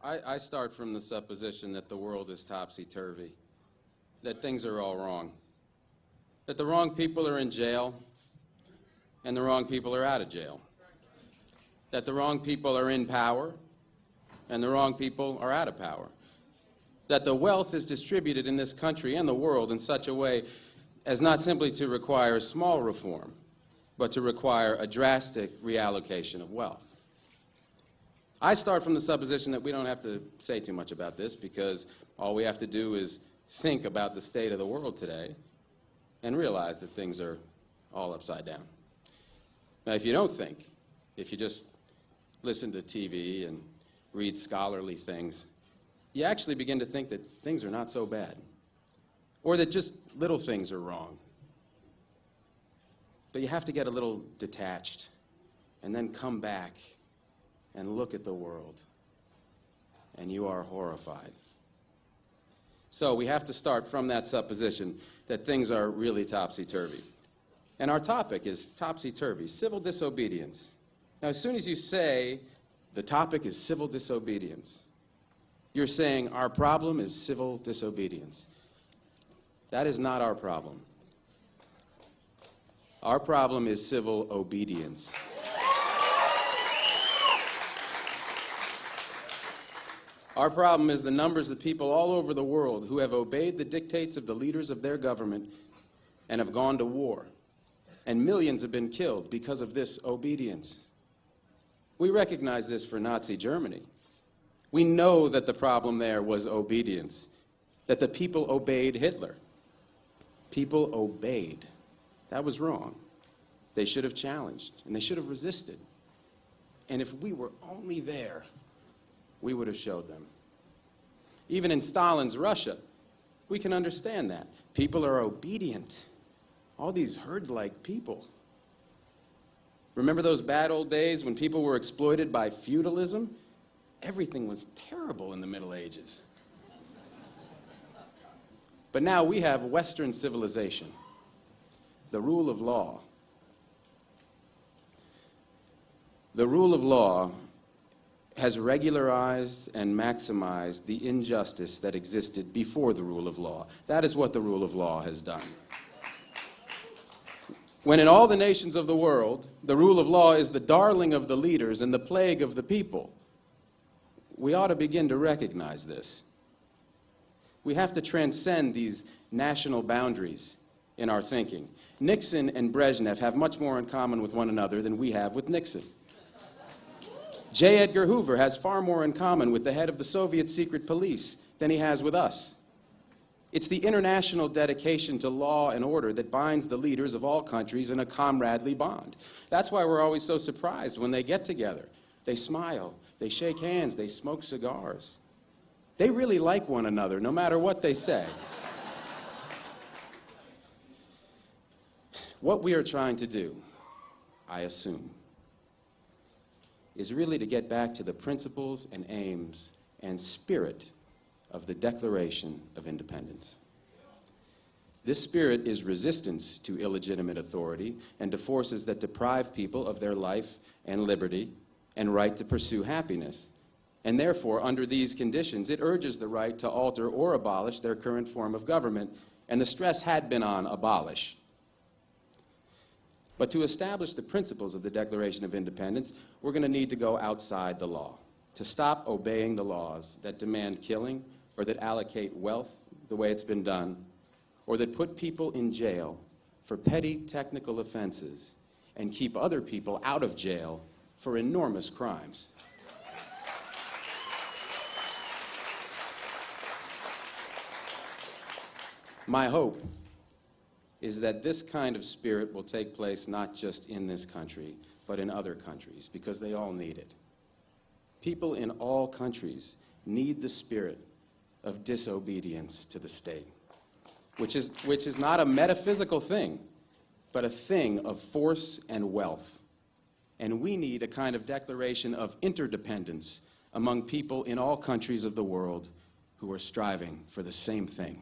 I start from the supposition that the world is topsy-turvy, that things are all wrong, that the wrong people are in jail and the wrong people are out of jail, that the wrong people are in power and the wrong people are out of power, that the wealth is distributed in this country and the world in such a way as not simply to require small reform, but to require a drastic reallocation of wealth. I start from the supposition that we don't have to say too much about this because all we have to do is think about the state of the world today and realize that things are all upside down. Now, if you don't think, if you just listen to TV and read scholarly things, you actually begin to think that things are not so bad, or that just little things are wrong. But you have to get a little detached and then come back and look at the world, and you are horrified. So we have to start from that supposition that things are really topsy-turvy. And our topic is topsy-turvy, civil disobedience. Now, as soon as you say the topic is civil disobedience, you're saying our problem is civil disobedience. That is not our problem. Our problem is civil obedience. Our problem is the numbers of people all over the world who have obeyed the dictates of the leaders of their government and have gone to war. And millions have been killed because of this obedience. We recognize this for Nazi Germany. We know that the problem there was obedience, that the people obeyed Hitler. People obeyed. That was wrong. They should have challenged, and they should have resisted. And if we were only there, we would have showed them. Even in Stalin's Russia, we can understand that. People are obedient. All these herd-like people. Remember those bad old days when people were exploited by feudalism? Everything was terrible in the Middle Ages. But now we have Western civilization, the rule of law. The rule of law has regularized and maximized the injustice that existed before the rule of law. That is what the rule of law has done. When in all the nations of the world, the rule of law is the darling of the leaders and the plague of the people, we ought to begin to recognize this. We have to transcend these national boundaries in our thinking. Nixon and Brezhnev have much more in common with one another than we have with Nixon. J. Edgar Hoover has far more in common with the head of the Soviet secret police than he has with us. It's the international dedication to law and order that binds the leaders of all countries in a comradely bond. That's why we're always so surprised when they get together. They smile, they shake hands, they smoke cigars. They really like one another, no matter what they say. What we are trying to do, I assume, is really to get back to the principles and aims and spirit of the Declaration of Independence. This spirit is resistance to illegitimate authority and to forces that deprive people of their life and liberty and right to pursue happiness. And therefore, under these conditions, it urges the right to alter or abolish their current form of government, and the stress had been on abolish. But to establish the principles of the Declaration of Independence, we're going to need to go outside the law, to stop obeying the laws that demand killing or that allocate wealth the way it's been done, or that put people in jail for petty technical offenses and keep other people out of jail for enormous crimes. My hope is that this kind of spirit will take place not just in this country, but in other countries, because they all need it. People in all countries need the spirit of disobedience to the state, which is not a metaphysical thing, but a thing of force and wealth. And we need a kind of declaration of interdependence among people in all countries of the world who are striving for the same thing.